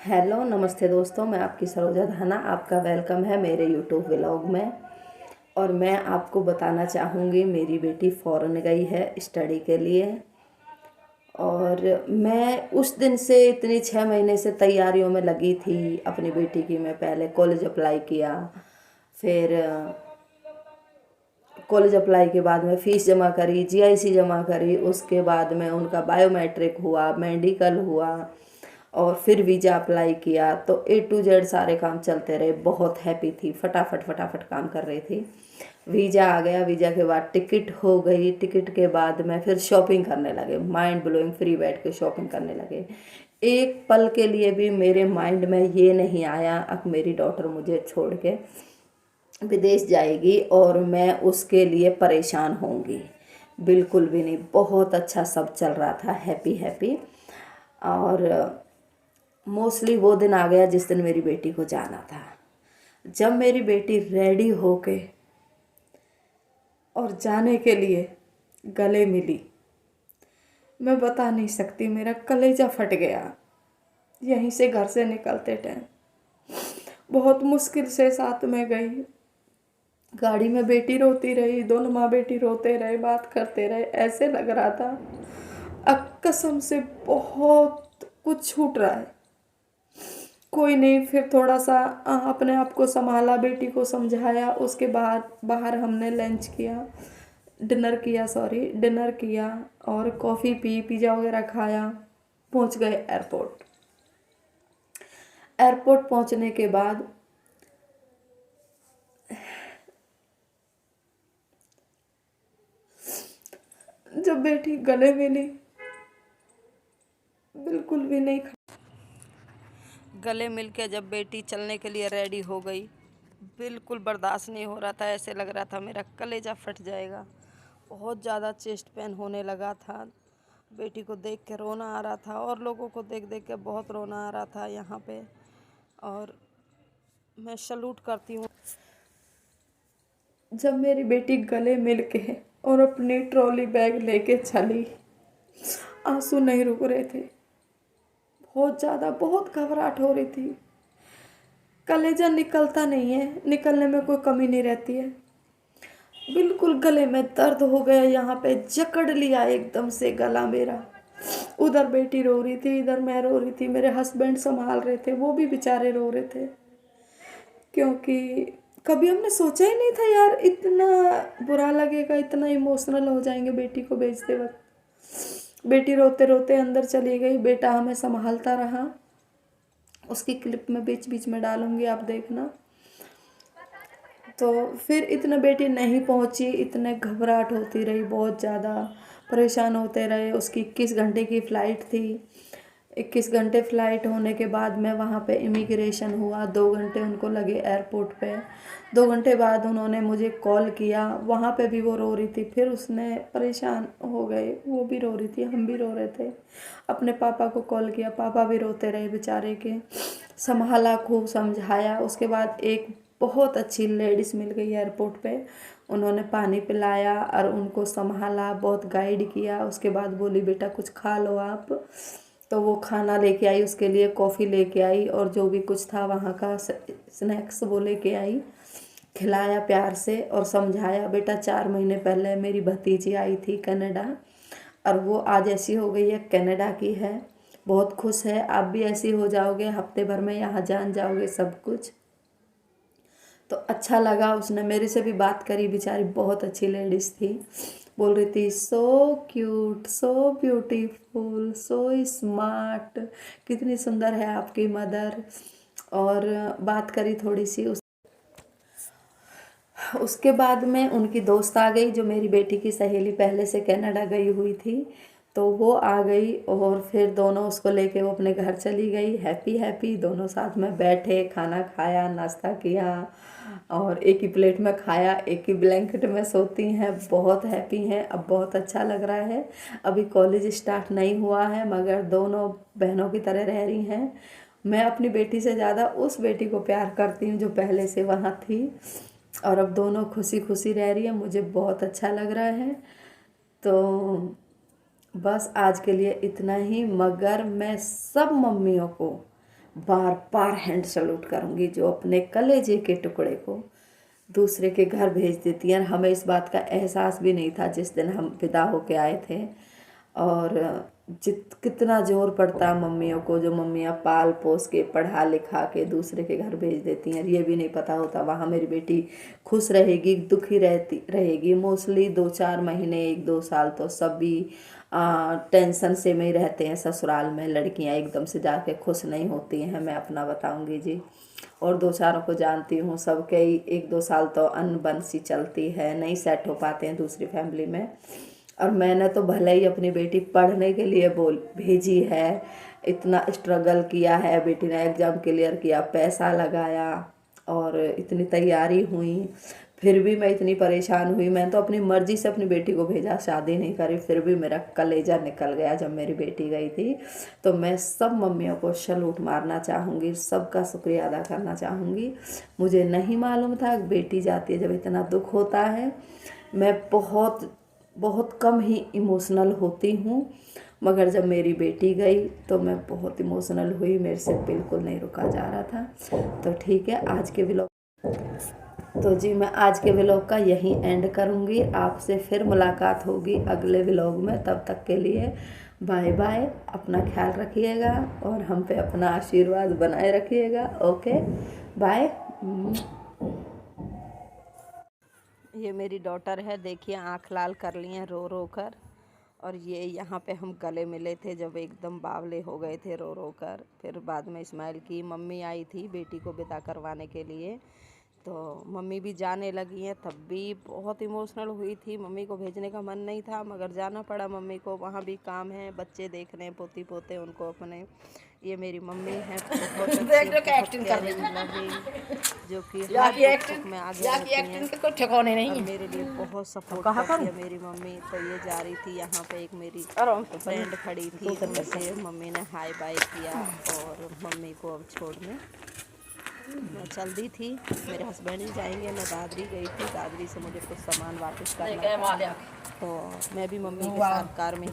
Hello नमस्ते दोस्तों, मैं आपकी सरोजा धाना। आपका वेलकम है मेरे यूट्यूब व्लॉग में। और मैं आपको बताना चाहूँगी, मेरी बेटी फ़ॉरेन गई है स्टडी के लिए। और मैं उस दिन से इतनी 6 महीने से तैयारियों में लगी थी अपनी बेटी की। मैं पहले कॉलेज अप्लाई किया, फिर कॉलेज अप्लाई के बाद में फ़ीस जमा करी, जीआईसी जमा करी, उसके बाद में उनका बायोमेट्रिक हुआ, मेडिकल हुआ, और फिर वीज़ा अप्लाई किया। तो ए टू जेड सारे काम चलते रहे। बहुत हैप्पी थी, फटाफट फटाफट काम कर रही थी। वीज़ा आ गया, वीज़ा के बाद टिकट हो गई, टिकट के बाद में फिर शॉपिंग करने लगे। माइंड ब्लोइंग, फ्री बैठ के शॉपिंग करने लगे। एक पल के लिए भी मेरे माइंड में ये नहीं आया अब मेरी डॉटर मुझे छोड़ के विदेश जाएगी और मैं उसके लिए परेशान होंगी। बिल्कुल भी नहीं, बहुत अच्छा सब चल रहा था, हैप्पी हैप्पी। और मोस्टली वो दिन आ गया जिस दिन मेरी बेटी को जाना था। जब मेरी बेटी रेडी होके और जाने के लिए गले मिली, मैं बता नहीं सकती, मेरा कलेजा फट गया। यहीं से घर से निकलते टाइम बहुत मुश्किल से साथ में गई। गाड़ी में बेटी रोती रही, दोनों माँ बेटी रोते रहे, बात करते रहे। ऐसे लग रहा था अब कसम से बहुत कुछ छूट रहा है। कोई नहीं, फिर थोड़ा सा अपने आप को संभाला, बेटी को समझाया। उसके बाद बाहर हमने लंच किया, डिनर किया और कॉफ़ी पी, पिज़्ज़ा वगैरह खाया। पहुंच गए एयरपोर्ट। एयरपोर्ट पहुंचने के बाद जब बेटी गले मिली, बिल्कुल भी नहीं गले मिलके जब बेटी चलने के लिए रेडी हो गई, बिल्कुल बर्दाश्त नहीं हो रहा था। ऐसे लग रहा था मेरा कलेजा फट जाएगा। बहुत ज़्यादा चेस्ट पेन होने लगा था। बेटी को देख के रोना आ रहा था और लोगों को देख देख के बहुत रोना आ रहा था यहाँ पे। और मैं सैल्यूट करती हूँ जब मेरी बेटी गले मिल के और अपनी ट्रॉली बैग लेके चली। आंसू नहीं रुक रहे थे, बहुत ज़्यादा, बहुत घबराहट हो रही थी। कलेजा निकलता नहीं है, निकलने में कोई कमी नहीं रहती है। बिल्कुल गले में दर्द हो गया, यहाँ पे जकड़ लिया एकदम से गला मेरा। उधर बेटी रो रही थी, इधर मैं रो रही थी। मेरे हस्बैंड संभाल रहे थे, वो भी बेचारे रो रहे थे, क्योंकि कभी हमने सोचा ही नहीं था यार इतना बुरा लगेगा, इतना इमोशनल हो जाएंगे बेटी को भेजते वक्त। बेटी रोते रोते अंदर चली गई, बेटा हमें संभालता रहा। उसकी क्लिप में बीच बीच में डालूंगी, आप देखना। तो फिर इतने बेटी नहीं पहुंची, इतने घबराहट होती रही, बहुत ज़्यादा परेशान होते रहे। उसकी 21 घंटे की फ़्लाइट थी। 21 घंटे फ़्लाइट होने के बाद में वहाँ पे इमिग्रेशन हुआ। 2 घंटे उनको लगे एयरपोर्ट पे। 2 घंटे बाद उन्होंने मुझे कॉल किया, वहाँ पे भी वो रो रही थी। फिर उसने परेशान हो गए, वो भी रो रही थी, हम भी रो रहे थे। अपने पापा को कॉल किया, पापा भी रोते रहे बेचारे के। संभाला, खूब समझाया। उसके बाद एक बहुत अच्छी लेडीज़ मिल गई एयरपोर्ट पे। उन्होंने पानी पिलाया और उनको संभाला, बहुत गाइड किया। उसके बाद बोली बेटा कुछ खा लो आप। तो वो खाना लेके आई, उसके लिए कॉफ़ी लेके आई और जो भी कुछ था वहाँ का स्नैक्स वो लेके आई। खिलाया प्यार से और समझाया। बेटा 4 महीने पहले मेरी भतीजी आई थी कनाडा, और वो आज ऐसी हो गई है, कनाडा की है, बहुत खुश है। आप भी ऐसी हो जाओगे, हफ्ते भर में यहाँ जान जाओगे सब कुछ। तो अच्छा लगा। उसने मेरे से भी बात करी, बेचारी बहुत अच्छी लेडीज़ थी। बोल रही थी so cute, so beautiful, so smart, कितनी सुंदर है आपकी मदर। और बात करी थोड़ी सी। उसके बाद में उनकी दोस्त आ गई, जो मेरी बेटी की सहेली पहले से कनाडा गई हुई थी। तो वो आ गई और फिर दोनों उसको लेके वो अपने घर चली गई। हैप्पी हैप्पी दोनों साथ में बैठे, खाना खाया, नाश्ता किया और एक ही प्लेट में खाया, एक ही ब्लैंकेट में सोती हैं। बहुत हैप्पी हैं, अब बहुत अच्छा लग रहा है। अभी कॉलेज स्टार्ट नहीं हुआ है, मगर दोनों बहनों की तरह रह रही हैं। मैं अपनी बेटी से ज़्यादा उस बेटी को प्यार करती हूँ जो पहले से वहाँ थी। और अब दोनों खुशी खुशी रह रही है, मुझे बहुत अच्छा लग रहा है। तो बस आज के लिए इतना ही। मगर मैं सब मम्मियों को बार बार हैंड सैल्यूट करूँगी, जो अपने कलेजे के टुकड़े को दूसरे के घर भेज देती हैं। हमें इस बात का एहसास भी नहीं था जिस दिन हम विदा होके आए थे। और कितना जोर पड़ता है मम्मियों को, जो मम्मियाँ पाल पोस के पढ़ा लिखा के दूसरे के घर भेज देती हैं। ये भी नहीं पता होता वहाँ मेरी बेटी खुश रहेगी दुखी रहेगी। मोस्टली 2-4 महीने 1-2 साल तो सभी टेंशन से में ही रहते हैं ससुराल में। लड़कियाँ एकदम से जाके खुश नहीं होती हैं, मैं अपना बताऊंगी जी। और 2-4 को जानती हूँ, सबके 1-2 साल तो अनबन सी चलती है, नहीं सेट हो पाते हैं दूसरी फैमिली में। और मैंने तो भले ही अपनी बेटी पढ़ने के लिए भेजी है, इतना स्ट्रगल किया है, बेटी ने एग्ज़ाम क्लियर किया, पैसा लगाया और इतनी तैयारी हुई, फिर भी मैं इतनी परेशान हुई। मैं तो अपनी मर्ज़ी से अपनी बेटी को भेजा, शादी नहीं करी, फिर भी मेरा कलेजा निकल गया जब मेरी बेटी गई थी। तो मैं सब मम्मियों को सैल्यूट मारना चाहूँगी, सबका शुक्रिया अदा करना चाहूँगी। मुझे नहीं मालूम था बेटी जाती है जब इतना दुख होता है। मैं बहुत कम ही इमोशनल होती हूँ, मगर जब मेरी बेटी गई तो मैं बहुत इमोशनल हुई, मेरे से बिल्कुल नहीं रुका जा रहा था। तो ठीक है, आज के व्लॉग तो जी मैं आज के व्लॉग का यहीं एंड करूँगी। आपसे फिर मुलाकात होगी अगले व्लॉग में, तब तक के लिए बाय बाय। अपना ख्याल रखिएगा और हम पे अपना आशीर्वाद बनाए रखिएगा। Okay bye. ये मेरी डॉटर है, देखिए आँख लाल कर ली हैं रो रो कर। और ये यहाँ पे हम गले मिले थे जब एकदम बावले हो गए थे रो रो कर। फिर बाद में इस्माइल की मम्मी आई थी बेटी को विदा करवाने के लिए, तो मम्मी भी जाने लगी हैं। तब भी बहुत इमोशनल हुई थी, मम्मी को भेजने का मन नहीं था मगर जाना पड़ा मम्मी को, वहाँ भी काम है, बच्चे देख रहे हैं पोती पोते उनको अपने। ये मेरी मम्मी है एक्टिंग कर रही है, जो कि हर में आगे ठिकाने नहीं है। मेरे लिए बहुत सपोर्ट करती है मेरी मम्मी। तो ये जा रही थी, यहाँ पे एक मेरी फ्रेंड खड़ी थी, उनसे मम्मी ने हाय बाय किया और मम्मी को अब छोड़ने मैं चल दी थी। मेरे हस्बैंड ही जाएंगे, मैं दादरी गई थी, दादरी से मुझे कुछ सामान वापस करना था, तो मैं भी मम्मी के साथ कार में